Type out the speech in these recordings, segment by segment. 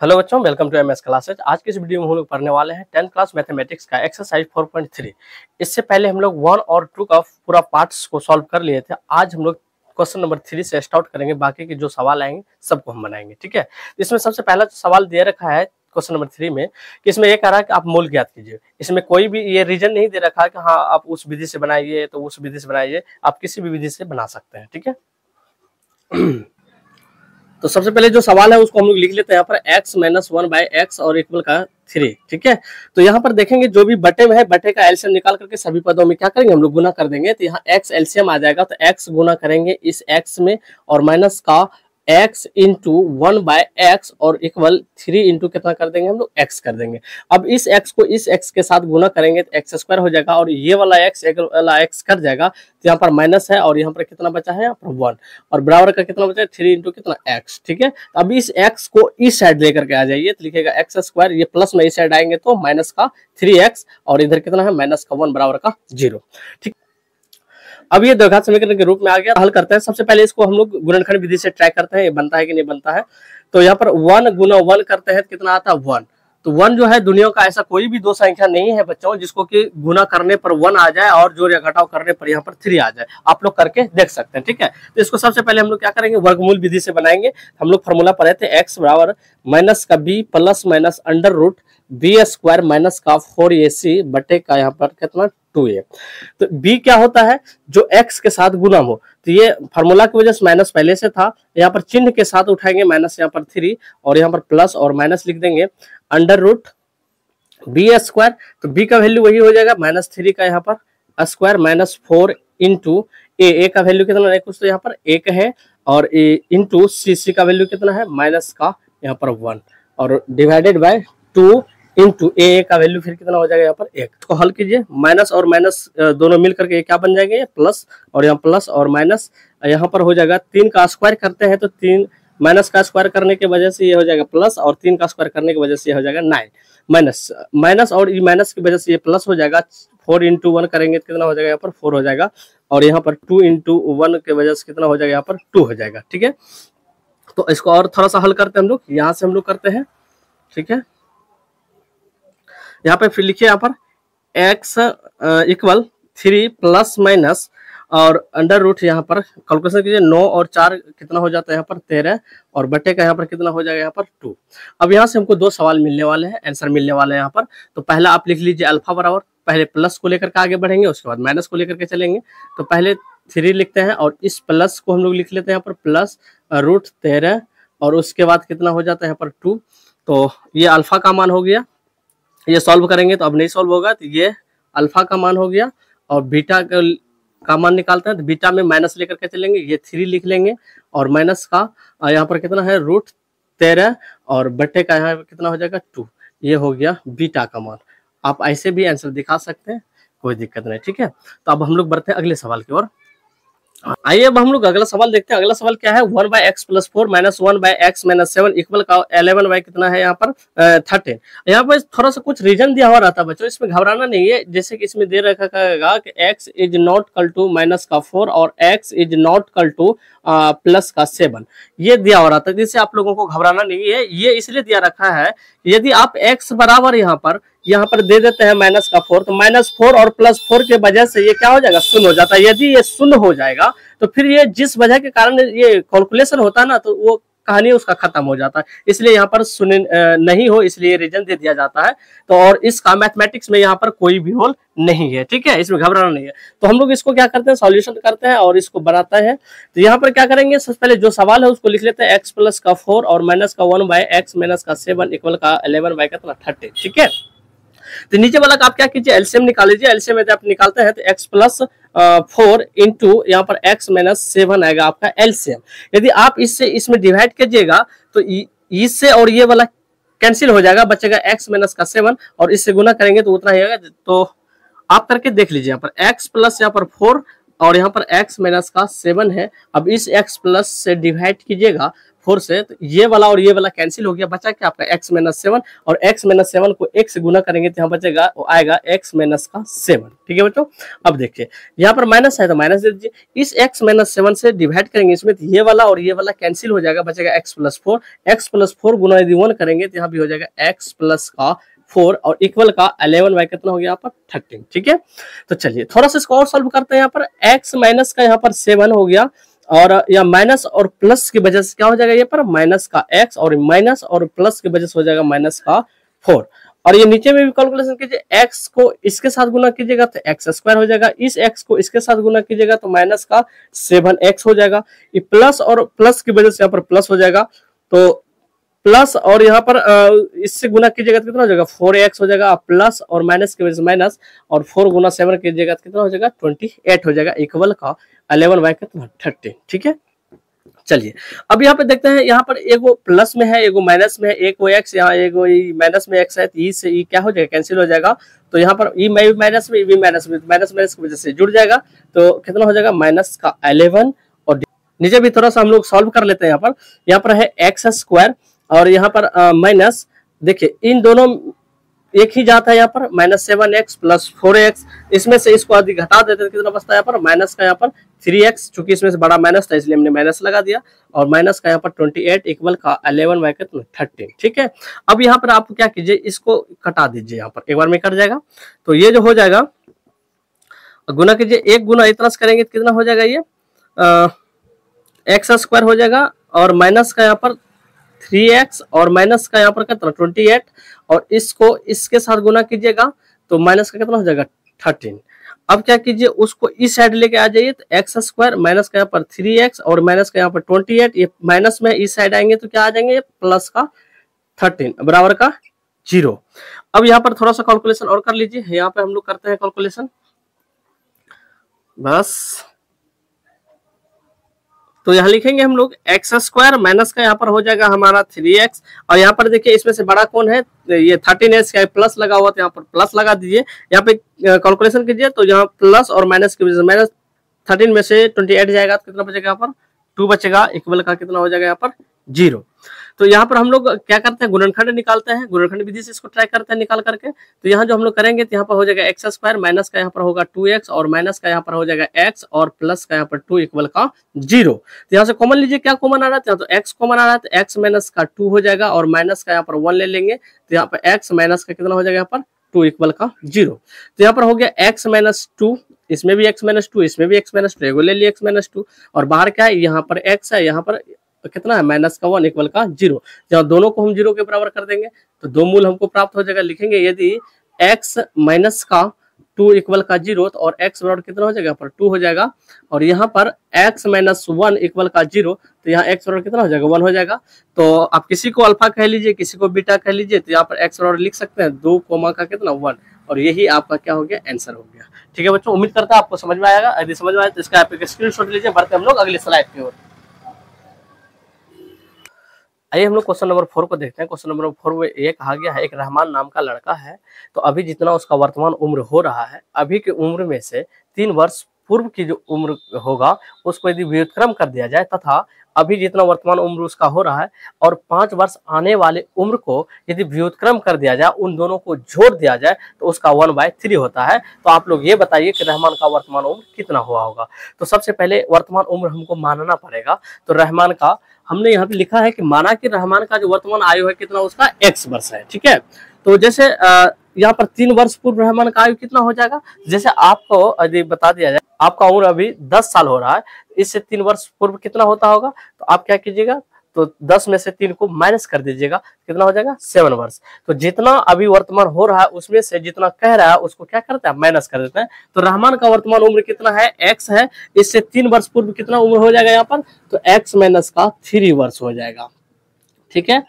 Hello बच्चों, welcome to MS classes. आज की इस वीडियो में हम लोग पढ़ने वाले हैं 10th क्लास मैथमेटिक्स का एक्सरसाइज 4.3। इससे पहले हम लोग 1 और 2 का पूरा पार्ट्स को सॉल्व कर लिए थे। आज हम लोग क्वेश्चन नंबर 3 से स्टार्ट करेंगे। बाकी के जो सवाल आएंगे सबको हम बनाएंगे, ठीक है। इसमें सबसे पहला सवाल दे रखा है क्वेश्चन नंबर 3 में कि इसमें ये कह रहा है कि आप मूल ज्ञात कीजिए। इसमें कोई भी ये रीजन नहीं दे रखा है कि हाँ आप उस विधि से बनाइए तो उस विधि से बनाइए, आप किसी भी विधि से बना सकते हैं, ठीक है। तो सबसे पहले जो सवाल है उसको हम लोग लिख लेते हैं यहाँ पर x - 1 बाय x और इक्वल का 3, ठीक है। तो यहाँ पर देखेंगे जो भी बटे में है, बटे का एलसीएम निकाल करके सभी पदों में क्या करेंगे हम लोग गुना कर देंगे। तो यहाँ x एलसीएम आ जाएगा, तो x गुना करेंगे इस x में और माइनस का x इंटू 1 बाय x और इक्वल 3 इंटू कितना कर देंगे हम लोग x कर देंगे। अब इस x को इस x के साथ गुना करेंगे तो x स्क्वायर हो जाएगा और ये वाला x एक वाला x कर जाएगा। तो यहाँ पर माइनस है और यहाँ पर कितना बचा है, यहाँ पर 1 और बराबर का कितना बचा है 3 इंटू कितना x, ठीक है। अब इस x को इस साइड लेकर के आ जाइए तो लिखेगा x स्क्वायर, ये प्लस में इस साइड आएंगे तो माइनस का 3x और इधर कितना है माइनस का 1 बराबर का 0, ठीक। अब ये द्विघात समीकरण के रूप में आ गया। हल करते हैं। सबसे पहले इसको हम लोग गुणनखंड विधि से ट्राई करते हैं ये बनता है कि नहीं बनता है। तो यहाँ पर 1 गुना 1 करते हैं तो कितना आता है 1। तो 1 जो है दुनिया का ऐसा कोई भी दो संख्या नहीं है बच्चों जिसको कि गुना करने पर 1 आ जाए और जोड़ या घटाव करने पर यहाँ पर 3 आ जाए। आप लोग करके देख सकते हैं, ठीक है। तो इसको सबसे पहले हम लोग क्या करेंगे, वर्गमूल विधि से बनाएंगे। हम लोग फॉर्मूला पढ़े थे x बराबर माइनस का b plus minus under root B square minus का 4ac बटे का यहाँ पर कितना 2a। तो b क्या होता है, जो x के साथ गुना हो। तो ये फार्मूला की वजह से माइनस पहले से था, यहाँ पर चिन्ह के साथ उठाएंगे माइनस यहाँ पर 3 और यहाँ पर प्लस और माइनस लिख देंगे अंडर रूट बी स्क्वायर। तो b का वैल्यू वही हो जाएगा -3 का यहाँ पर स्क्वायर माइनस 4 इंटू ए का वैल्यू कितना है, कुछ तो यहाँ पर 1 है और इंटू सी का वैल्यू कितना है माइनस का यहाँ पर 1 और डिवाइडेड बाय 2 इंटू ए का वैल्यू फिर कितना हो जाएगा यहाँ पर 1। इसको हल कीजिए, माइनस और माइनस दोनों मिल करके क्या बन जाएंगे प्लस और यहाँ प्लस और माइनस यहाँ पर हो जाएगा 3 का स्क्वायर करते हैं तो 3 माइनस का स्क्वायर करने की वजह से ये हो जाएगा प्लस और 3 का स्क्वायर करने की वजह से ये हो जाएगा 9 माइनस और माइनस की वजह से ये प्लस हो जाएगा। 4 इंटू 1 करेंगे तो कितना हो जाएगा यहाँ पर 4 हो जाएगा और यहाँ पर 2 इंटू 1 की वजह से कितना हो जाएगा यहाँ पर 2 हो जाएगा, ठीक है। तो इसको और थोड़ा सा हल करते हैं हम लोग, यहाँ से हम लोग करते हैं, ठीक है। यहाँ पे फिर लिखिए यहाँ पर x इक्वल 3 प्लस माइनस और अंडर रूट यहाँ पर कैलकुलेशन कीजिए 9 और 4 कितना हो जाता है यहाँ पर 13 और बटे का यहाँ पर कितना हो जाएगा यहाँ पर 2। अब यहाँ से हमको दो सवाल मिलने वाले हैं, आंसर मिलने वाले हैं यहाँ पर। तो पहला आप लिख लीजिए अल्फा बराबर, पहले प्लस को लेकर के आगे बढ़ेंगे उसके बाद माइनस को लेकर के चलेंगे। तो पहले 3 लिखते हैं और इस प्लस को हम लोग लिख लेते हैं यहाँ पर प्लस रूट 13 और उसके बाद कितना हो जाता है यहाँ पर 2। तो ये अल्फा का मान हो गया, ये सॉल्व करेंगे तो अब नहीं सॉल्व होगा। तो ये अल्फा का मान हो गया और बीटा का मान निकालते हैं तो बीटा में माइनस लेकर के चलेंगे, ये 3 लिख लेंगे और माइनस का यहाँ पर कितना है रूट 13 और बटे का यहाँ पर कितना हो जाएगा 2। ये हो गया बीटा का मान। आप ऐसे भी आंसर दिखा सकते हैं, कोई दिक्कत नहीं, ठीक है। तो अब हम लोग बढ़ते हैं अगले सवाल की ओर। आइए अब हम लोग अगला सवाल देखते हैं। अगला सवाल क्या है, 1 by X plus 4 minus 1 by X minus 7 equal का 11 बाय कितना है यहाँ पर 13। यहाँ पर थोड़ा सा कुछ रीजन दिया हुआ रहता है बच्चों, इसमें घबराना नहीं है। जैसे कि इसमें दे रखा रहेगा कि x is not equal to minus का 4 और x is not equal to plus का 7, ये दिया हुआ रहता है। जिससे आप लोगों को घबराना नहीं है, ये इसलिए दिया रखा है यदि आप x बराबर यहाँ पर दे देते हैं माइनस का 4 तो -4 और +4 के वजह से ये क्या हो जाएगा शून्य हो जाता है। यदि ये शून्य हो जाएगा तो फिर ये जिस वजह के कारण ये कैलकुलेशन होता है ना तो वो कहानी उसका खत्म हो जाता है। इसलिए यहाँ पर शून्य नहीं हो इसलिए रीजन दे दिया जाता है। तो और इसका मैथमेटिक्स में यहाँ पर कोई भी रोल नहीं है, ठीक है, इसमें घबराना नहीं है। तो हम लोग इसको क्या करते हैं, सॉल्यूशन करते हैं और इसको बनाते हैं। तो यहाँ पर क्या करेंगे, सबसे पहले जो सवाल है उसको लिख लेते हैं x प्लस का 4 और माइनस का 1 बाय एक्स माइनस का 7 इक्वल का 11 बाय कितना 30, ठीक है। तो नीचे वाला का आप क्या कीजिए एलसीएम निकाल लीजिए। एलसीएम में आप निकालते हैं तो x प्लस 4 इंटू यहाँ पर x माइनस 7 आएगा आपका एलसीएम। यदि आप इससे इसमें डिवाइड कीजिएगा तो इससे और ये वाला कैंसिल हो जाएगा, बचेगा x माइनस का 7 और इससे गुना करेंगे तो उतना ही आएगा। तो आप करके देख लीजिए, यहाँ पर x प्लस यहाँ पर 4 और यहाँ पर x माइनस का 7 है। अब इस x प्लस से डिवाइड कीजिएगा 4 से, तो ये वाला और ये वाला कैंसिल हो गया, बचा क्या आपका x माइनस 7, और x माइनस 7 को x से गुना करेंगे तो यहाँ बचेगा, वो आएगा x माइनस का 7। ठीक है बच्चों, अब देखिए यहाँ पर माइनस है तो माइनस दे दीजिए, इस x माइनस 7 से डिवाइड करेंगे इसमें, तो ये वाला और ये वाला कैंसिल हो जाएगा, बचेगा x प्लस 4, x प्लस 4 गुना यदि 1 करेंगे तो यहाँ भी हो जाएगा x प्लस का 4 और इक्वल का 11 बाई कितना हो गया यहाँ पर 13। ठीक है, तो चलिए थोड़ा सा इसको और सॉल्व करते हैं। यहाँ पर x माइनस का यहाँ पर 7 हो गया, और या माइनस और प्लस की वजह से क्या हो जाएगा, ये पर माइनस का x और माइनस और प्लस की वजह से हो जाएगा माइनस का 4। और ये नीचे में भी कैलकुलेशन कीजिए, x को इसके साथ गुना कीजिएगा तो x स्क्वायर हो जाएगा, इस x को इसके साथ गुना कीजिएगा तो माइनस का 7x हो जाएगा, ये प्लस और प्लस की वजह से यहाँ पर प्लस हो जाएगा, तो प्लस और यहाँ पर इससे गुना कीजिएगा तो कितना हो जाएगा 4x हो जाएगा, प्लस और माइनस की वजह से माइनस, और 4 गुना 7 कीजिएगा तो कितना हो जाएगा 28 हो जाएगा, इक्वल का 11 बाई कितना 13। ठीक है, चलिए अब यहाँ पे देखते हैं, यहाँ पर एगो प्लस में है एगो माइनस में है, एक वो x यहाँ एगो माइनस में x है, तो ई से ई क्या हो जाएगा कैंसिल हो जाएगा, तो यहाँ पर ई माइनस में माइनस माइनस की वजह से जुड़ जाएगा, तो कितना हो जाएगा माइनस का 11। और नीचे भी थोड़ा सा हम लोग सॉल्व कर लेते हैं। यहाँ पर है एक्स स्क्वायर और यहाँ पर माइनस, देखिए इन दोनों एक ही जाता है, यहाँ पर -7x प्लस 4x, इसमें से इसको आदि घटा देते हैं, कितना बचता है यहाँ पर माइनस का यहाँ पर 3x, चूंकि इसमें से बड़ा माइनस था इसलिए हमने माइनस लगा दिया, और माइनस का यहाँ पर 28 इक्वल का 11 बाई 13। ठीक है, अब यहाँ पर आप क्या कीजिए, इसको कटा दीजिए, यहाँ पर एक बार में कट जाएगा, तो ये जो हो जाएगा गुना कीजिए, एक गुना इतना से करेंगे तो कितना हो जाएगा, ये एक्स स्क्वायर हो जाएगा, और माइनस का यहाँ पर 3x और माइनस का यहाँ पर कितना 28, और इसको इसके साथ गुना कीजिएगा तो माइनस का कितना हो जाएगा 13। अब क्या कीजिए, उसको इस साइड लेके आ जाइए, तो एक्स स्क्वायर माइनस का यहाँ पर 3x और माइनस का यहाँ पर 28, ये माइनस में इस साइड आएंगे तो क्या आ जाएंगे प्लस का 13 बराबर का 0। अब यहाँ पर थोड़ा सा कैलकुलेशन और कर लीजिए, यहाँ पे हम लोग करते हैं कैलकुलेशन बस, तो यहाँ लिखेंगे हम लोग एक्स स्क्वायर माइनस का यहाँ पर हो जाएगा हमारा 3x, और यहाँ पर देखिए इसमें से बड़ा कौन है, ये 13x का प्लस लगा हुआ, तो यहाँ पर प्लस लगा दीजिए, यहाँ पे कैलकुलेशन कीजिए, तो यहाँ प्लस और माइनस की वजह से माइनस 13 में से 28 जाएगा तो कितना बचेगा, यहाँ पर 2 बचेगा, इक्वल का कितना हो जाएगा यहाँ पर 0। तो यहाँ पर हम लोग क्या करते हैं, गुणनखंड निकालते हैं, गुणनखंड विधि से इसको ट्राई करते हैं निकाल करके, तो यहाँ जो हम लोग करेंगे तो यहाँ पर हो जाएगा एक्स स्क्वायर माइनस का यहाँ पर होगा 2x और माइनस का यहाँ पर हो जाएगा x और प्लस का यहाँ पर 2 इक्वल का 0। तो यहाँ से कॉमन लीजिए, क्या कॉमन आ रहा है, तो x कॉमन आ रहा है, तो x माइनस का 2 हो जाएगा, और माइनस का यहाँ पर 1 ले लेंगे, तो यहाँ पर x माइनस का कितना हो जाएगा यहाँ पर 2 इक्वल का 0। तो यहाँ पर हो गया x माइनस 2, इसमें भी x माइनस 2, इसमें भी x माइनस 2, एगो ले लिए x माइनस 2, और बाहर क्या है, यहाँ पर x है, यहाँ पर कितना है माइनस का 1 इक्वल का 0। जब दोनों को हम 0 के बराबर कर देंगे तो दो मूल हमको प्राप्त हो जाएगा, लिखेंगे यदि x माइनस का 2 इक्वल का 0, तो और x बराबर कितना हो जाएगा, पर 2 हो जाएगा, और यहाँ पर x माइनस 1 इक्वल का 0, तो यहाँ x बराबर कितना हो जाएगा 1 हो जाएगा। तो आप किसी को अल्फा कह लीजिए, किसी को बीटा कह लीजिए, तो यहाँ पर x बराबर लिख सकते हैं 2 कोमा का कितना 1, और यही आपका क्या हो गया आंसर हो गया। ठीक है बच्चों, उम्मीद करता है आपको समझ में आएगा, यदि समझ में आए तो इसका आप एक स्क्रीनशॉट लीजिए। बढ़ते हम लोग अगली स्लाइड की ओर। आइए हम लोग क्वेश्चन नंबर 4 को देखते हैं। क्वेश्चन नंबर 4 में ये कहा गया है, एक रहमान नाम का लड़का है, तो अभी जितना उसका वर्तमान उम्र हो रहा है, अभी की उम्र में से 3 वर्ष पूर्व की जो उम्र होगा उसको यदि व्युत्क्रम कर दिया जाए, तथा अभी जितना वर्तमान उम्र उसका हो रहा है और 5 वर्ष आने वाले उम्र को यदि व्युत्क्रम कर दिया जाए, उन दोनों को जोड़ दिया जाए, तो उसका 1/3 होता है। तो आप लोग ये बताइए कि रहमान का वर्तमान उम्र कितना हुआ होगा। तो सबसे पहले वर्तमान उम्र हमको मानना पड़ेगा, तो रहमान का हमने यहाँ पे लिखा है कि माना कि रहमान का जो वर्तमान आयु है कितना, उसका x वर्ष है। ठीक है, तो जैसे यहाँ पर 3 वर्ष पूर्व रहमान का आयु कितना हो जाएगा, जैसे आपको यदि बता दिया जाए आपका उम्र अभी 10 साल हो रहा है, इससे 3 वर्ष पूर्व कितना होता होगा, तो आप क्या कीजिएगा, तो 10 में से 3 को माइनस कर दीजिएगा, कितना हो जाएगा 7 वर्ष। तो जितना अभी वर्तमान हो रहा है उसमें से जितना कह रहा है उसको क्या करते हैं, माइनस कर देते हैं। तो रहमान का वर्तमान उम्र कितना है, x है, इससे 3 वर्ष पूर्व कितना उम्र हो जाएगा यहाँ पर, तो x माइनस का 3 वर्ष हो जाएगा। ठीक है,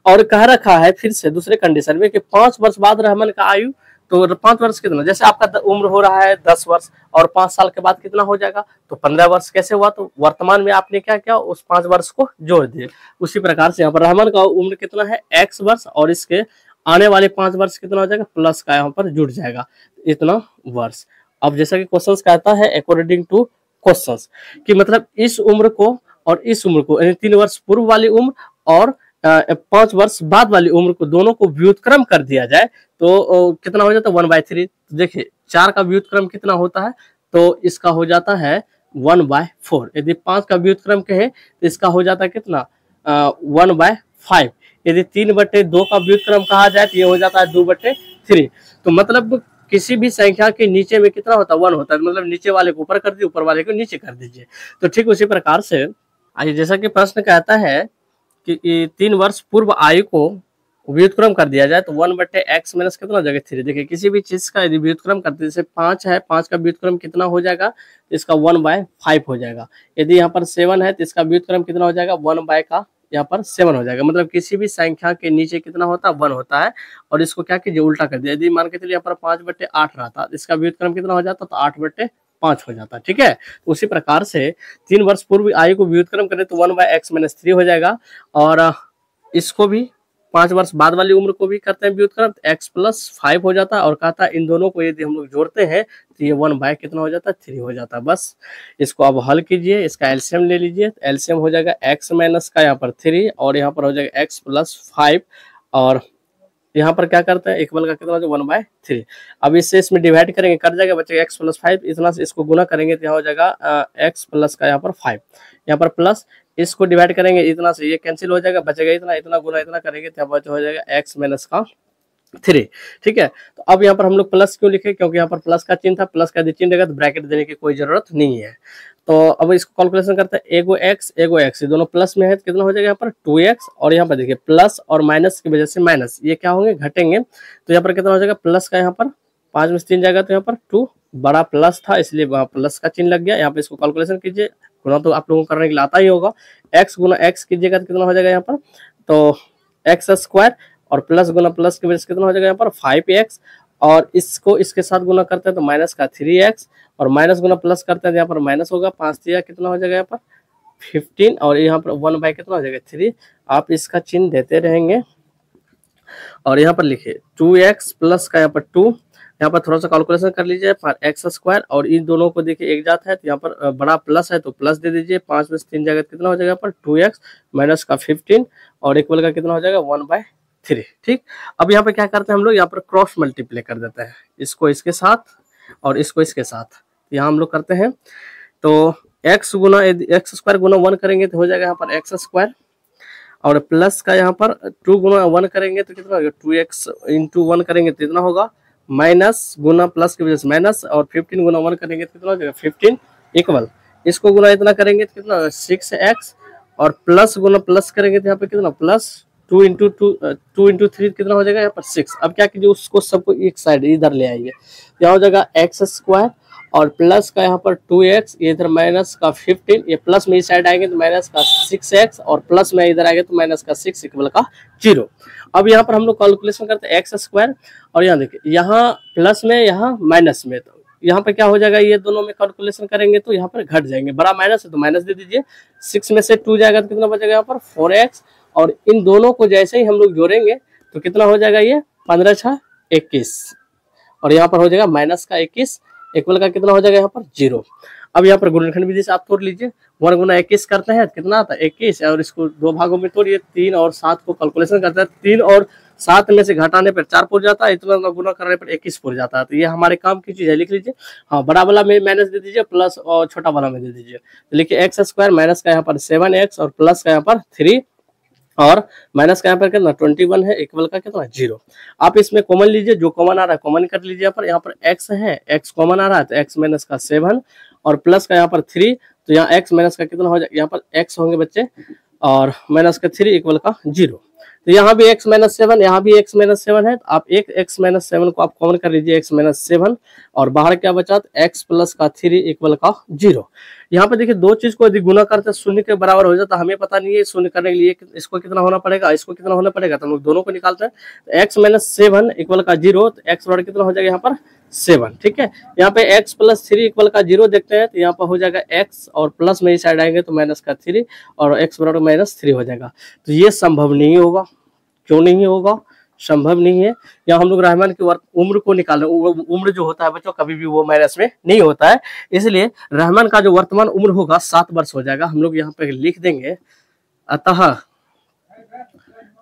और कह रखा है फिर से दूसरे कंडीशन में कि 5 वर्ष बाद रहमान का आयु, तो 5 वर्ष कितना, जैसे आपका उम्र हो रहा है 10 वर्ष और 5 साल के बाद कितना हो जाएगा, तो 15 वर्ष कैसे हुआ, तो वर्तमान में आपने क्या किया, उस 5 वर्ष को जोड़ दिए। उसी प्रकार से यहाँ पर रहमान का उम्र कितना है x वर्ष, और इसके आने वाले 5 वर्ष कितना हो जाएगा, प्लस का यहाँ पर जुड़ जाएगा इतना वर्ष। अब जैसा कि क्वेश्चन कहता है अकॉर्डिंग टू क्वेश्चंस, कि मतलब इस उम्र को और इस उम्र को, यानी 3 वर्ष पूर्व वाली उम्र और 5 वर्ष बाद वाली उम्र को, दोनों को व्युत्क्रम कर दिया जाए तो कितना हो जाता है 1/3। तो देखिए 4 का व्युत्क्रम कितना होता है, तो इसका हो जाता है 1/4। यदि 5 का व्युत्क्रम कहे तो इसका हो जाता है कितना 1/5। यदि 3/2 का व्युत्क्रम कहा जाए तो ये हो जाता है 2/3। तो मतलब किसी भी संख्या के नीचे में कितना होता है 1 होता है, मतलब नीचे वाले को ऊपर कर दीजिए, ऊपर वाले को नीचे कर दीजिए। तो ठीक उसी प्रकार से आइए, जैसा कि प्रश्न कहता है कि 3 वर्ष पूर्व आयु को व्युत्क्रम कर दिया जाए तो 1/x माइनस कितना हो जाएगा 3। देखिए किसी भी चीज का यदि व्युत्क्रम करते हैं, जैसे 5 है, 5 का व्युत्क्रम कितना हो जाएगा, इसका 1/5 हो जाएगा। यदि यहाँ पर 7 है तो इसका व्युत्क्रम कितना हो जाएगा 1 का यहाँ पर 7 हो जाएगा। मतलब किसी भी संख्या के नीचे कितना होता है 1 होता है। और इसको क्या कीजिए उल्टा कर दिया, यदि मान के चलिए यहाँ पर 5/8 रहता तो इसका व्युत्क्रम कितना हो जाता तो 8/5 हो जाता। ठीक है, तो उसी प्रकार से 3 वर्ष पूर्व आयु को व्युत्क्रम करें तो 1/x माइनस 3 हो जाएगा। और इसको भी 5 वर्ष बाद वाली उम्र को भी करते हैं व्युत्क्रम, x + 5 हो जाता है। और कहता है इन दोनों को यदि हम लोग जोड़ते हैं तो ये 1 कितना हो जाता है 3 हो जाता है। बस इसको अब हल कीजिए, इसका एलसीएम ले लीजिए। एलसीएम हो जाएगा x माइनस का यहाँ पर 3 और यहाँ पर हो जाएगा x + 5 और यहाँ पर क्या करते हैं एक बल का कितना हो जाएगा 1/3। अब इससे इसमें डिवाइड करेंगे, कट जाएगा, बचेगा x + 5। इतना से इसको गुना करेंगे तो यहाँ हो जाएगा x प्लस का यहाँ पर 5, यहाँ पर प्लस, इसको डिवाइड करेंगे इतना से ये कैंसिल हो जाएगा, बचेगा इतना, इतना गुना इतना करेंगे तो यहाँ हो जाएगा x माइनस का 3। ठीक है, तो अब यहाँ पर हम लोग प्लस क्यों लिखे, क्योंकि यहाँ पर प्लस का चिन्ह था, प्लस का यदि चिन्ह रहेगा तो ब्रैकेट देने की कोई जरूरत नहीं है। तो अब इसको कैलकुलेशन करते हैं, एगो x दोनों प्लस में है तो कितना हो जाएगा यहाँ पर 2x। और यहाँ पर देखिए प्लस और माइनस की वजह से माइनस ये क्या होंगे घटेंगे, तो यहाँ पर कितना हो जाएगा प्लस का यहाँ पर 5 में से 3 जाएगा तो यहाँ पर 2, बड़ा प्लस था इसलिए वहाँ प्लस का चिन्ह लग गया। यहाँ पे इसको कैलकुलेशन कीजिए, गुना तो आप लोगों को करने के लिए आता ही होगा, x गुना x कीजिएगा तो कितना हो जाएगा यहाँ पर, तो x² और प्लस गुना प्लस की वजह से कितना हो जाएगा यहाँ पर 5x। और इसको इसके साथ गुना करते हैं तो माइनस का 3x और माइनस गुना प्लस करते हैं तो यहाँ पर माइनस होगा, 5 दिया कितना हो जाएगा यहाँ पर 15 और यहाँ पर 1 कितना हो जाएगा 3। आप इसका चिन्ह देते रहेंगे और यहाँ पर लिखिए 2x प्लस का यहाँ पर 2, यहाँ पर थोड़ा सा कैलकुलेशन कर लीजिए x² और इन दोनों को देखिए एक जात है तो यहाँ पर बड़ा प्लस है तो प्लस दे दीजिए, 5 में से 3 जगह कितना हो जाएगा यहाँ पर 2x माइनस का 15 और इक्वल का कितना हो जाएगा 1/3। ठीक, अब यहाँ पर क्या करते हैं हम लोग, यहाँ पर क्रॉस मल्टीप्लाई कर देते हैं, इसको इसके साथ और इसको इसके साथ, यहाँ हम लोग करते हैं तो x गुना x² गुना 1 करेंगे तो हो जाएगा यहाँ पर x² और प्लस का यहाँ पर 2 गुना 1 करेंगे तो कितना होगा 2x इंटू 1 करेंगे तो इतना होगा, माइनस गुना प्लस की वजह से माइनस और 15 गुना 1 करेंगे तो कितना हो जाएगा 15 इक्वल, इसको गुना इतना करेंगे तो कितना 6x और प्लस गुना प्लस करेंगे तो यहाँ पे कितना प्लस 2 इंटू 3 कितना हो जाएगा यहाँ पर 6। अब क्या कीजिए उसको सबको एक साइड इधर ले आइए, यहाँ हो जाएगा x² और प्लस का यहाँ पर 2x, ये इधर माइनस का 15, ये प्लस में इस साइड आएंगे तो माइनस का 6x और प्लस में इधर आएंगे तो माइनस का 6 इक्वल का 0। अब यहाँ पर हम लोग कैलकुलेशन करते हैं x² और यहाँ देखिए यहाँ प्लस में यहाँ माइनस में, तो यहाँ पर क्या हो जाएगा ये दोनों में कैलकुलेशन करेंगे तो यहाँ पर घट जाएंगे, बड़ा माइनस है तो माइनस दे दीजिए, 6 में से 2 जाएगा तो कितना बचेगा यहाँ पर 4x और इन दोनों को जैसे ही हम लोग जोड़ेंगे तो कितना हो जाएगा ये 15 × 21 और यहाँ पर हो जाएगा माइनस का 21 इक्वल का कितना हो जाएगा यहाँ पर 0। अब यहाँ पर गुणनखंड विधि से आप तोड़ लीजिए, 1 गुना 21 करते हैं कितना आता है 21 और इसको 2 भागों में तोड़िए, 3 और 7 को कैलकुलेशन करते हैं, 3 और 7 में से घटाने पर 4 पुर जाता है, इतना गुना करने पर 21 पुर जाता है। तो ये हमारे काम की चीज है, लिख लीजिए। हाँ, बड़ा वाला में माइनस दे दीजिए प्लस और छोटा वाला में दे दीजिए, तो लिखिए x² माइनस का यहाँ पर 7x और प्लस का यहाँ पर 3 और माइनस का यहाँ पर कितना 21 है इक्वल का कितना 0। आप इसमें कॉमन लीजिए, जो कॉमन आ रहा है कॉमन कर लीजिए। यहाँ पर x है, x कॉमन आ रहा है तो x माइनस का 7 और प्लस का यहाँ पर 3, तो यहाँ x माइनस का कितना हो जाएगा, यहाँ पर x होंगे बच्चे और माइनस का 3 इक्वल का 0। तो यहाँ भी x माइनस 7, यहाँ भी x माइनस 7 है, तो आप एक x माइनस 7 को आप कॉमन कर लीजिए, x माइनस 7 और बाहर क्या बचा तो x प्लस का 3 इक्वल का 0। यहाँ पे देखिए दो चीज को यदि गुना करते शून्य के बराबर हो जाता, हमें पता नहीं है शून्य करने के लिए इसको कितना होना पड़ेगा, इसको कितना होना पड़ेगा, तो हम लोग दोनों को निकालते हैं। तो x माइनस 7 इक्वल का 0, तो x बराबर कितना हो जाएगा यहाँ पर 7। ठीक है, यहाँ पे x प्लस 3 इक्वल का 0 देखते हैं, तो यहाँ पर हो जाएगा x और प्लस में इस साइड आएंगे तो माइनस का 3 और x बराबर माइनस 3 हो जाएगा। तो ये संभव नहीं होगा। क्यों नहीं होगा? संभव नहीं है। या हम लोग रहमान की उम्र को निकाल रहे हैं, उम्र जो होता है बच्चों कभी भी वो माइनस में नहीं होता है, इसलिए रहमान का जो वर्तमान उम्र होगा 7 वर्ष हो जाएगा। हम लोग यहाँ पे लिख देंगे, अतः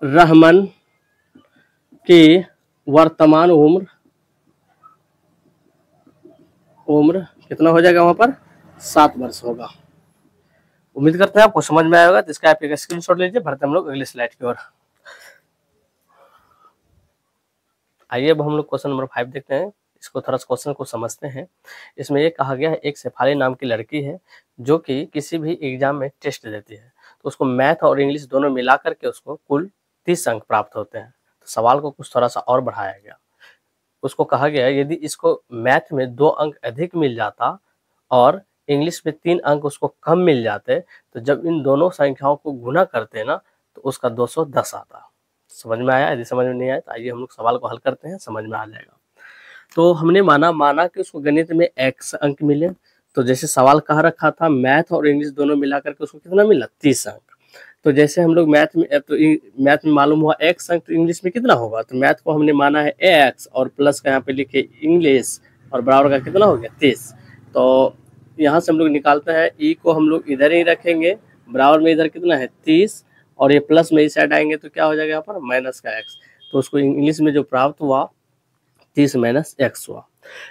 रहमान की वर्तमान उम्र कितना हो जाएगा, वहां पर 7 वर्ष होगा। उम्मीद करते हैं आपको समझ में आएगा। तो इसका आप एक स्क्रीनशॉट लीजिए, बढ़ते हम लोग अगले स्लाइड की ओर। आइए अब हम लोग क्वेश्चन नंबर 5 देखते हैं। इसको थोड़ा क्वेश्चन को समझते हैं। इसमें ये कहा गया है, एक शेफाली नाम की लड़की है जो कि किसी भी एग्जाम में टेस्ट देती है, तो उसको मैथ और इंग्लिश दोनों मिला करके उसको कुल 30 अंक प्राप्त होते हैं। तो सवाल को कुछ थोड़ा सा और बढ़ाया गया। उसको कहा गया यदि इसको मैथ में 2 अंक अधिक मिल जाता और इंग्लिश में 3 अंक उसको कम मिल जाते, तो जब इन दोनों संख्याओं को गुना करते ना तो उसका 210 आता। समझ में आया? यदि समझ में नहीं आया तो आइए हम लोग सवाल को हल करते हैं, समझ में आ जाएगा। तो हमने माना कि उसको गणित में x अंक मिले। तो जैसे सवाल कहा रखा था मैथ और इंग्लिश दोनों मिला करके उसको कितना मिला, 30 अंक। तो जैसे हम लोग मैथ में मालूम हुआ x अंक, तो इंग्लिश में कितना होगा, तो मैथ को हमने माना है x और प्लस का यहाँ पे लिखे इंग्लिश और बराबर का कितना हो गया 30। तो यहाँ से हम लोग निकालते हैं e को हम लोग इधर ही रखेंगे, बराबर में इधर कितना है 30 और ये प्लस में इस साइड आएंगे तो क्या हो जाएगा यहाँ पर माइनस का x। तो उसको इंग्लिश में जो प्राप्त हुआ 30 माइनस x हुआ।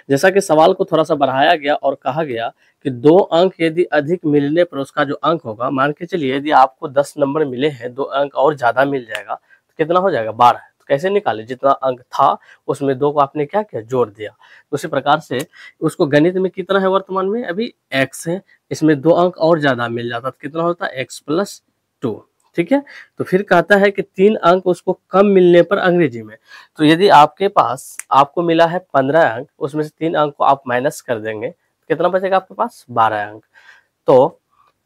जैसा कि सवाल को थोड़ा सा बढ़ाया गया और कहा गया कि 2 अंक यदि अधिक मिलने पर उसका जो अंक होगा, मान के चलिए यदि आपको 10 नंबर मिले हैं, 2 अंक और ज्यादा मिल जाएगा तो कितना हो जाएगा 12। तो कैसे निकाले, जितना अंक था उसमें 2 को आपने क्या किया, जोड़ दिया। उसी प्रकार से उसको गणित में कितना है वर्तमान में, अभी x है, इसमें 2 अंक और ज्यादा मिल जाता तो कितना होता है x+2। ठीक है। तो फिर कहता है कि 3 अंक उसको कम मिलने पर अंग्रेजी में। तो यदि आपके पास आपको मिला है 15 अंक, उसमें से 3 अंक को आप माइनस कर देंगे तो कितना बचेगा आपके पास 12 अंक। तो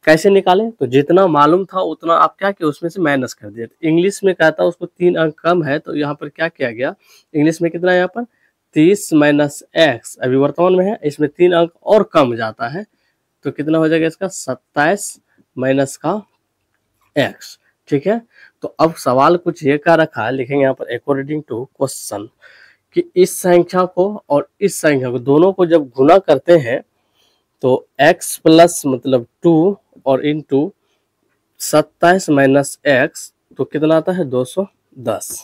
कैसे निकालें, तो जितना मालूम था उतना आप क्या किया, उसमें से माइनस कर दिया। तो इंग्लिश में कहता है उसको 3 अंक कम है, तो यहाँ पर क्या किया गया, इंग्लिश में कितना है यहाँ पर 30 माइनस x अभी वर्तमान में है, इसमें 3 अंक और कम जाता है तो कितना हो जाएगा इसका 27 माइनस का x। ठीक है। तो अब सवाल कुछ ये का रखा है, लिखेंगे यहाँ पर अकॉर्डिंग टू क्वेश्चन कि इस संख्या को और इस संख्या को दोनों को जब गुना करते हैं तो x प्लस मतलब 2 और इंटू 27 माइनस x तो कितना आता है 210।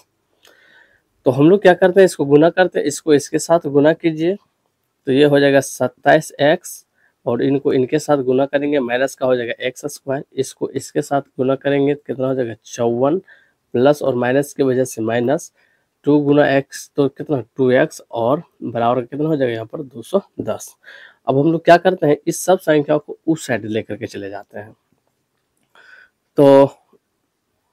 तो हम लोग क्या करते हैं, इसको गुना करते हैं, इसको इसके साथ गुना कीजिए तो ये हो जाएगा 27x और इनको इनके साथ गुना करेंगे, माइनस का हो जाएगा x², इसको इसके साथ गुना करेंगे तो कितना हो जाएगा 54 प्लस और माइनस की वजह से माइनस 2 गुना x तो कितना 2x और बराबर कितना हो जाएगा यहाँ पर 210। अब हम लोग क्या करते हैं, इस सब संख्या को उस साइड लेकर के चले जाते हैं। तो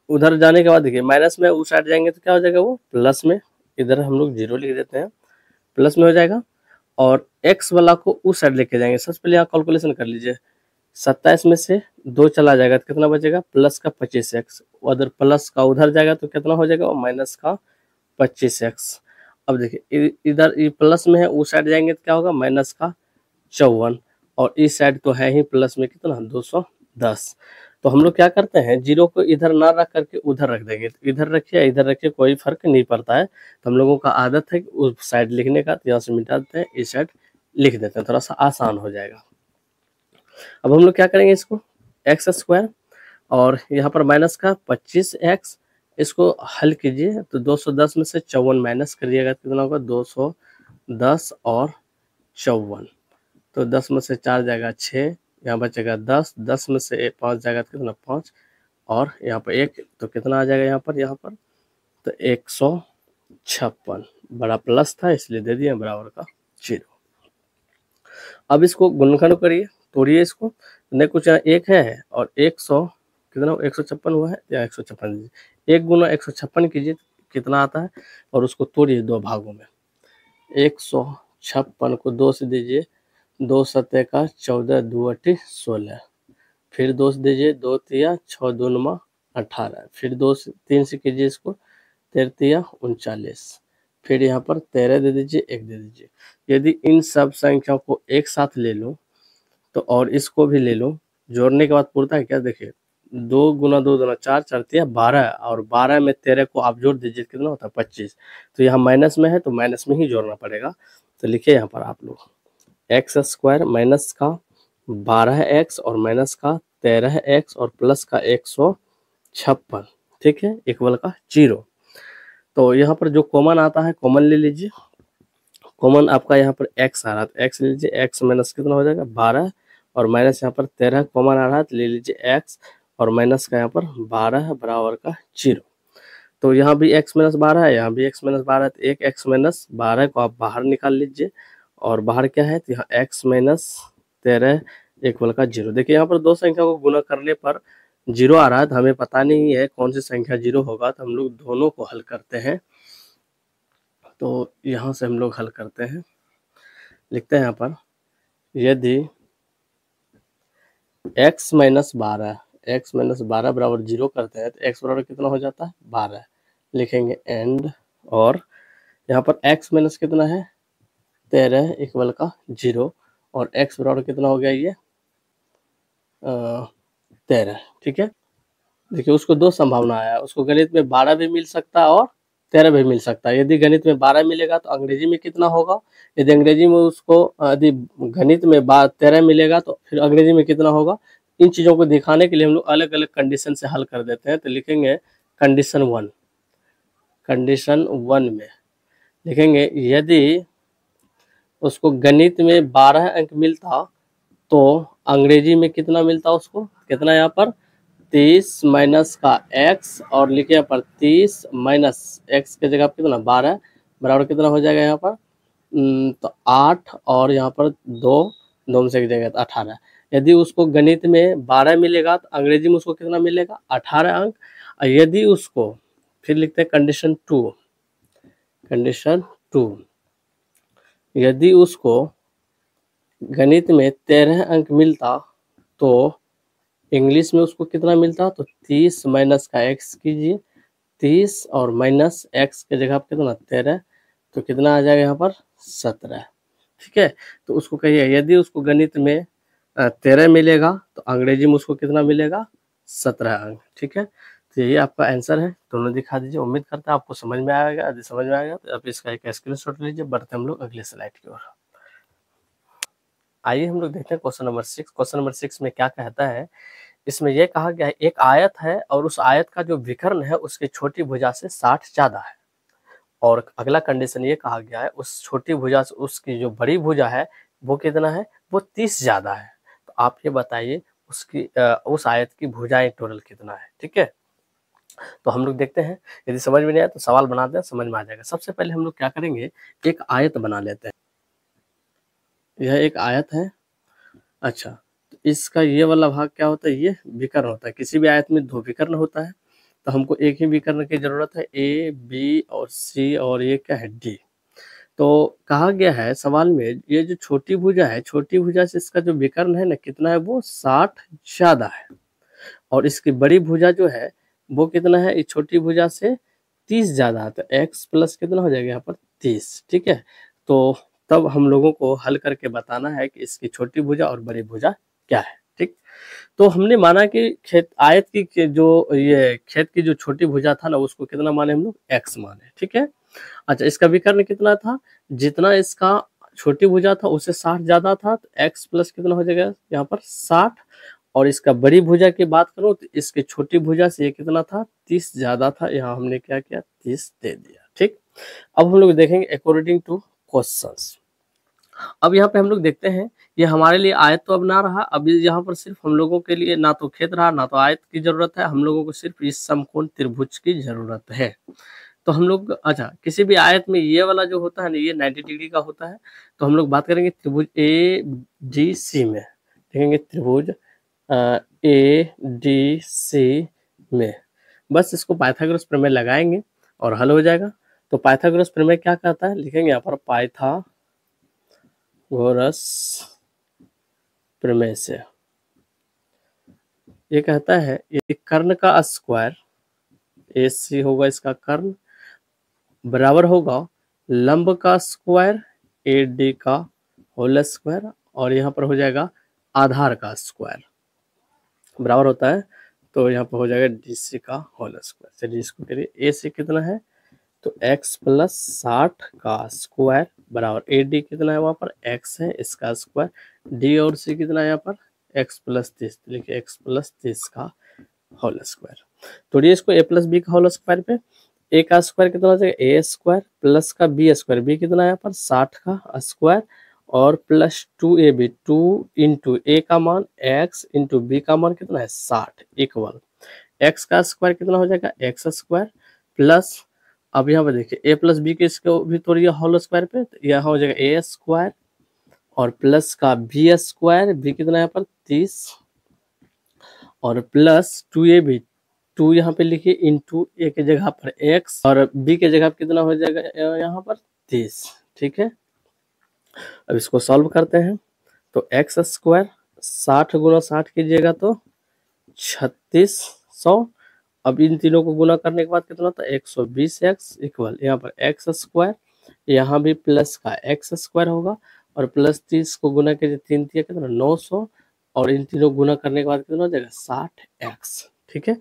उधर जाने के बाद देखिए माइनस में उस साइड जाएंगे तो क्या हो जाएगा, वो प्लस में, इधर हम लोग 0 लिख देते हैं, प्लस में हो जाएगा। और x वाला को उस साइड लेके जाएंगे। सबसे पहले यहाँ कैलकुलेशन कर लीजिए, 27 में से 2 चला जाएगा तो कितना बचेगा प्लस का 25x, उधर प्लस का उधर जाएगा तो कितना हो जाएगा माइनस का 25x। अब देखिए इधर ये प्लस में है, उस साइड जाएंगे तो क्या होगा माइनस का 54 और इस साइड तो है ही प्लस में कितना 210। तो हम लोग क्या करते हैं, 0 को इधर ना रख करके उधर रख देंगे, तो इधर रखिए इधर रखिए कोई फर्क नहीं पड़ता है। तो हम लोगों का आदत है कि उस साइड लिखने का, तो यहाँ से मिटा देते हैं, इस साइड लिख देते हैं, थोड़ा सा आसान हो जाएगा। अब हम लोग क्या करेंगे, इसको x² और यहाँ पर माइनस का 25x, इसको हल कीजिए तो 210 में से 54 माइनस करिएगा कितना होगा 210 और 54, तो 10 में से 4 जाएगा 6, यहाँ बचेगा 10, 10 में से 5 जाएगा तो कितना 5 और यहाँ पर 1 तो कितना आ जाएगा यहाँ पर तो 156, बड़ा प्लस था इसलिए दे दिया बराबर का 0। अब इसको गुणनखंड करिए, तोड़िए इसको, नहीं कुछ यहाँ 1 है और 100 कितना 156 हुआ है या 156 दीजिए, 1 गुना 156 कीजिए कितना आता है और उसको तोड़िए 2 भागों में। 156 को 2 से दीजिए, 2 सत्ते का 14, 2 अट्ठी 16, फिर 2 से दीजिए, 2 तिया 6, 2 नुमा 18, फिर 2 से 3 से कीजिए इसको 13 तिया 39, फिर यहाँ पर 13 दे दीजिए, 1 दे दीजिए। यदि इन सब संख्याओं को एक साथ ले लो तो और इसको भी ले लो, जोड़ने के बाद पूरता है क्या, देखिए 2 गुना 2 दूना 4, 4 तिया 12 और 12 में 13 को आप जोड़ दीजिए, कितना होता है 25। तो यहाँ माइनस में है तो माइनस में ही जोड़ना पड़ेगा। तो लिखिए यहाँ पर आप लोग एक्स स्क्वायर माइनस का 12x और माइनस का 13x और प्लस का 156, ठीक है, इक्वल का 0। तो यहाँ पर जो कॉमन आता है कॉमन ले लीजिए। कॉमन आपका यहाँ पर x आ रहा है तो x ले लीजिए, x माइनस कितना हो जाएगा 12 और माइनस यहाँ पर 13 कॉमन आ रहा है तो ले लीजिए x और माइनस का यहाँ पर 12 बराबर का 0। तो यहाँ भी x माइनस 12 है, यहाँ भी x माइनस 12 है, तो एक x माइनस 12 को आप बाहर निकाल लीजिए और बाहर क्या है तो यहाँ x माइनस 13 इक्वल का 0। देखिए यहाँ पर दो संख्या को गुना करने पर 0 आ रहा है तो हमें पता नहीं है कौन सी संख्या 0 होगा, तो हम लोग दोनों को हल करते हैं। तो यहाँ से हम लोग हल करते हैं, लिखते हैं यहाँ पर यदि x माइनस 12 बराबर 0 करते हैं तो x बराबर कितना हो जाता है 12, लिखेंगे एंड, और यहाँ पर x माइनस कितना है 13 इक्वल का 0 और x बराबर कितना हो गया ये 13, ठीक है। देखिए उसको दो संभावना है, उसको गणित में 12 भी मिल सकता है और 13 भी मिल सकता है। यदि गणित में 12 मिलेगा तो अंग्रेजी में कितना होगा, यदि अंग्रेजी में उसको यदि गणित में 13 मिलेगा तो फिर अंग्रेजी में कितना होगा। इन चीज़ों को दिखाने के लिए हम लोग अलग अलग कंडीशन से हल कर देते हैं। तो लिखेंगे कंडीशन 1 में लिखेंगे यदि उसको गणित में 12 अंक मिलता तो अंग्रेजी में कितना मिलता उसको, कितना यहाँ पर 30 माइनस का x और लिखे यहाँ पर 30 माइनस x के जगह कितना 12 बराबर कितना हो जाएगा यहाँ पर तो 8 और यहाँ पर 2 में से एक जगह तो 18। यदि उसको गणित में 12 मिलेगा तो अंग्रेजी में उसको कितना मिलेगा 18 अंक। और यदि उसको फिर लिखते हैं कंडीशन 2, यदि उसको गणित में 13 अंक मिलता तो इंग्लिश में उसको कितना मिलता, तो 30 माइनस का x कीजिए, 30 और माइनस x के जगह पर कितना 13, तो कितना आ जाएगा यहाँ पर 17, ठीक है। तो उसको कहिए यदि उसको गणित में 13 मिलेगा तो अंग्रेजी में उसको कितना मिलेगा 17 अंक, ठीक है। तो यही आपका आंसर है, दोनों दिखा दीजिए। उम्मीद करता है आपको समझ में आएगा। यदि समझ में आएगा तो आप इसका एक स्क्रीनशॉट लीजिए। बढ़ते हम लोग अगले स्लाइड की ओर। आइए हम लोग देखते हैं क्वेश्चन नंबर 6। क्वेश्चन नंबर 6 में क्या कहता है, इसमें यह कहा गया है एक आयत है और उस आयत का जो विकर्ण है उसकी छोटी भुजा से 60 ज्यादा है। और अगला कंडीशन ये कहा गया है उस छोटी भुजा से उसकी जो बड़ी भुजा है वो कितना है, वो 30 ज्यादा है। तो आप ये बताइए उसकी उस आयत की भुजाएं टोटल कितना है, ठीक है। तो हम लोग देखते हैं, यदि समझ में नहीं आया तो सवाल बनाते हैं, समझ में आ जाएगा। सबसे पहले हम लोग क्या करेंगे, एक आयत बना लेते हैं। यह एक आयत है, अच्छा, तो इसका ये वाला भाग क्या होता है, ये विकर्ण होता है। किसी भी आयत में 2 विकर्ण होता है तो हमको एक ही विकर्ण की जरूरत है, ए बी और सी, और ये क्या है डी। तो कहा गया है सवाल में ये जो छोटी भुजा है, छोटी भुजा से इसका जो विकर्ण है ना कितना है, वो 60 ज्यादा है। और इसकी बड़ी भुजा जो है वो कितना है, इस छोटी भुजा से 30 ज्यादा है। तो x प्लस कितना हो जाएगा यहाँ पर 30, ठीक है। तो तब हम लोगों को हल करके बताना है कि इसकी छोटी भुजा और बड़ी भुजा क्या है, ठीक। तो हमने माना कि आयत की जो ये खेत की जो छोटी भुजा था ना उसको कितना माने हम लोग x माने, ठीक है। अच्छा, इसका विकर्ण कितना था, जितना इसका छोटी भुजा था उससे 60 ज्यादा था, तो x प्लस कितना हो जाएगा यहाँ पर 60। और इसका बड़ी भुजा की बात करूं तो इसके छोटी भुजा से ये कितना था 30 ज्यादा था, यहाँ हमने क्या किया 30 दे दिया, ठीक। अब हम लोग देखेंगे अकॉर्डिंग टू क्वेश्चंस। अब यहाँ पे हम लोग देखते हैं ये हमारे लिए आयत तो अब ना रहा, अब यहाँ पर सिर्फ हम लोगों के लिए ना तो खेत रहा ना तो आयत की जरूरत है, हम लोगों को सिर्फ इस समकोण त्रिभुज की जरूरत है। तो हम लोग अच्छा किसी भी आयत में ये वाला जो होता है ना ये 90 डिग्री का होता है। तो हम लोग बात करेंगे त्रिभुज ए डी सी में, देखेंगे त्रिभुज ए डी सी में, बस इसको पाइथागोरस प्रमेय लगाएंगे और हल हो जाएगा। तो पाइथागोरस प्रमेय क्या कहता है, लिखेंगे यहाँ पर पाइथागोरस प्रमेय से ये कहता है ये कर्ण का स्क्वायर ए सी होगा, इसका कर्ण बराबर होगा लंब का स्क्वायर ए डी का होल स्क्वायर, और यहाँ पर हो जाएगा आधार का स्क्वायर, बराबर होता है तो यहाँ पर हो जाएगा DC का होल स्क्वायर। चलिए इसको करिए, ए सी कितना है तो x प्लस 60 का स्क्वायर बराबर AD कितना है वहाँ पर x है इसका स्क्वायर, D और C कितना है यहाँ पर x प्लस 30, तो लिखिए x प्लस 30 का होल स्क्वायर। तो इसको a प्लस बी का होल स्क्वायर पे a का स्क्वायर कितना हो जाएगा a स्क्वायर प्लस का b स्क्वायर, b कितना है यहाँ पर 60 का स्क्वायर और प्लस 2ab 2 इंटू a का मान x इंटू b का मान कितना है 60 इक्वल x का स्क्वायर कितना हो जाएगा x स्क्वायर प्लस, अब यहाँ पे देखिए a प्लस बी के इसको भी तोड़िए होल स्क्वायर पे, तो यहाँ हो जाएगा a स्क्वायर और प्लस का b स्क्वायर, b कितना है यहाँ पर 30 और प्लस 2ab 2 यहाँ पे लिखिए इंटू a के जगह पर x और b के जगह पर कितना हो जाएगा यहाँ पर 30। ठीक है, अब इसको सॉल्व करते हैं तो x स्क्वायर 60 गुना 60 कीजिएगा तो 3600, अब इन तीनों को गुना करने के बाद कितना होता है 120x इक्वल यहाँ पर x स्क्वायर, यहाँ भी प्लस का x स्क्वायर होगा और प्लस 30 को गुना कीजिए 3 दिया कितना 900 और इन तीनों गुना करने के बाद कितना हो जाएगा 60x। ठीक है,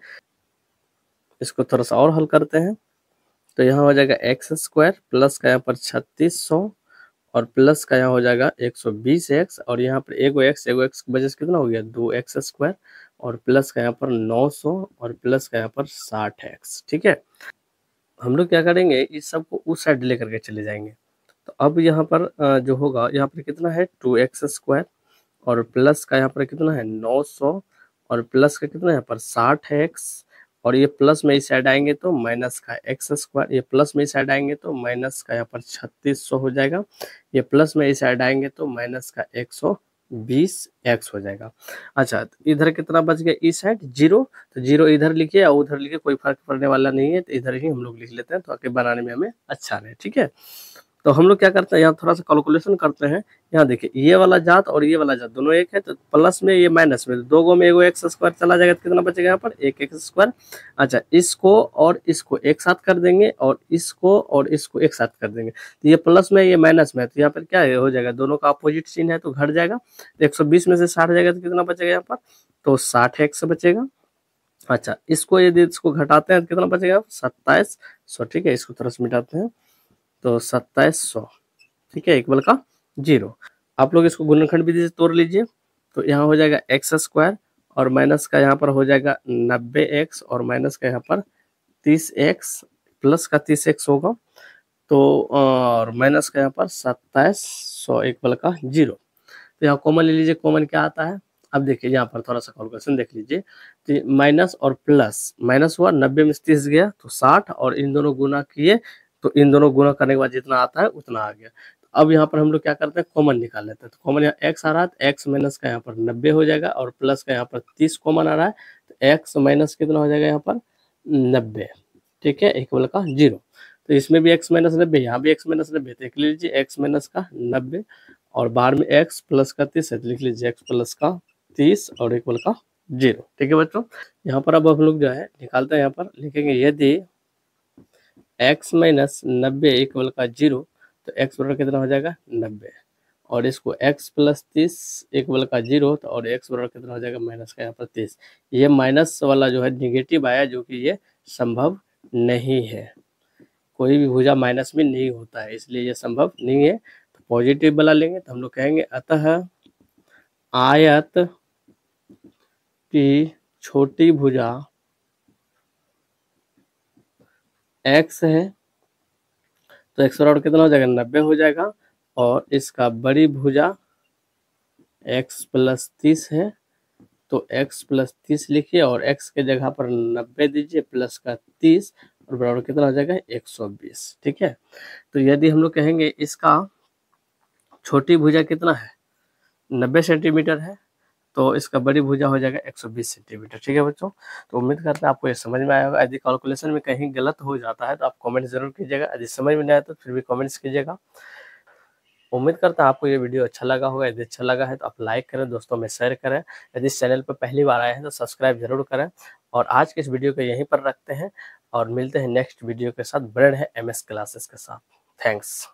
इसको थोड़ा सा और हल करते हैं तो यहाँ हो जाएगा x स्क्वायर प्लस का यहाँ पर 3600 और प्लस का यहाँ हो जाएगा 120x और यहाँ पर एगो x की वजह से कितना हो गया 2x स्क्वायर और प्लस का यहाँ पर 900 और प्लस का यहाँ पर 60x। ठीक है, हम लोग क्या करेंगे इस सब को उस साइड लेकर के चले जाएंगे। तो अब यहाँ पर जो होगा यहाँ पर कितना है 2x स्क्वायर और प्लस का यहाँ पर कितना है 900 और प्लस का कितना है यहाँ पर 60x और ये प्लस में इस साइड आएंगे तो माइनस का x स्क्वायर, ये प्लस में इस साइड आएंगे तो माइनस का यहाँ पर 3600 हो जाएगा, ये प्लस में इस साइड आएंगे तो माइनस का 120x हो जाएगा। अच्छा, तो इधर कितना बच गया इस साइड 0, तो 0 इधर लिखिए और उधर लिखिए, कोई फर्क पड़ने वाला नहीं है, तो इधर ही हम लोग लिख लेते हैं ताकि बनाने में हमें अच्छा रहे। ठीक है, तो हम लोग क्या करते हैं यहाँ थोड़ा सा कैलकुलेशन करते हैं। यहाँ देखिए ये वाला जात और ये वाला जात दोनों एक है, तो प्लस में ये माइनस में दो गो में एगो एक्स स्क्वायर चला जाएगा तो कितना बचेगा यहाँ पर एक एक्स स्क्वायर। अच्छा, इसको और इसको एक साथ कर देंगे और इसको और इसको एक साथ कर देंगे, तो ये प्लस में ये माइनस में, तो यहाँ पर क्या हो जाएगा दोनों का अपोजिट चिन्ह है तो घट जाएगा, तो 120 में से 60 जाएगा तो कितना बचेगा यहाँ पर तो 60x बचेगा। अच्छा, इसको यदि इसको घटाते हैं तो कितना बचेगा 2700। ठीक है, इसको थोड़ा सा मिटाते हैं तो 2700। ठीक है, इक्वल का 0। आप लोग इसको गुणनखंड विधि से तोड़ लीजिए तो यहाँ हो जाएगा एक्स स्क्वायर और माइनस का यहाँ पर हो जाएगा 90x और माइनस का यहाँ पर 30x प्लस का 30x होगा तो और माइनस का यहाँ पर 2700 इक्वल का 0। तो यहाँ कॉमन ले लीजिए, कॉमन क्या आता है अब देखिए यहाँ पर थोड़ा सा कैलकुलेशन देख लीजिए, तो माइनस और प्लस, माइनस हुआ 90 में 30 गया तो 60 और इन दोनों गुना किए तो इन दोनों गुना करने के बाद जितना आता है उतना आ गया। तो अब यहाँ पर हम लोग क्या करते हैं कॉमन निकाल लेते हैं, तो कॉमन यहाँ x आ रहा है तो x माइनस का यहाँ पर 90 हो जाएगा और प्लस का यहाँ पर 30 कॉमन आ रहा है तो x माइनस कितना हो जाएगा यहाँ पर 90। ठीक है, इक्वल का 0। तो इसमें भी x माइनस 90, यहाँ भी x माइनस 90, तो लिख लीजिए x माइनस का 90 और बाहर में x प्लस का 30 है तो लिख लीजिए x प्लस का 30 और इक्वल का 0। ठीक है बच्चों, यहाँ पर अब हम लोग जो है निकालते हैं, यहाँ पर लिखेंगे यदि x माइनस 90 इक्वल का 0 तो x बराबर कितना हो जाएगा 90 और इसको x प्लस 30 इक्वल का 0 तो और x बराबर कितना हो जाएगा माइनस का यहाँ पर 30। ये माइनस वाला जो है निगेटिव आया जो कि ये संभव नहीं है, कोई भी भुजा माइनस में नहीं होता है इसलिए ये संभव नहीं है। तो पॉजिटिव वाला लेंगे तो हम लोग कहेंगे अतः आयत की छोटी भुजा x है तो x बराबर कितना हो जाएगा 90 हो जाएगा और इसका बड़ी भुजा x प्लस 30 है तो x प्लस 30 लिखिए और x के जगह पर 90 दीजिए प्लस का 30 और बराबर कितना हो जाएगा 120। ठीक है, तो यदि हम लोग कहेंगे इसका छोटी भुजा कितना है 90 सेंटीमीटर है तो इसका बड़ी भुजा हो जाएगा 120 सेंटीमीटर। ठीक है बच्चों, तो उम्मीद करते हैं आपको ये समझ में आया होगा। यदि कैलकुलेशन में कहीं गलत हो जाता है तो आप कमेंट जरूर कीजिएगा, यदि समझ में नहीं आया तो फिर भी कमेंट्स कीजिएगा। उम्मीद करता हूँ आपको ये वीडियो अच्छा लगा होगा, यदि अच्छा लगा है तो आप लाइक करें, दोस्तों में शेयर करें, यदि इस चैनल पर पहली बार आए हैं तो सब्सक्राइब जरूर करें। और आज के इस वीडियो को यहीं पर रखते हैं और मिलते हैं नेक्स्ट वीडियो के साथ, बड़े हैं MS क्लासेस के साथ। थैंक्स।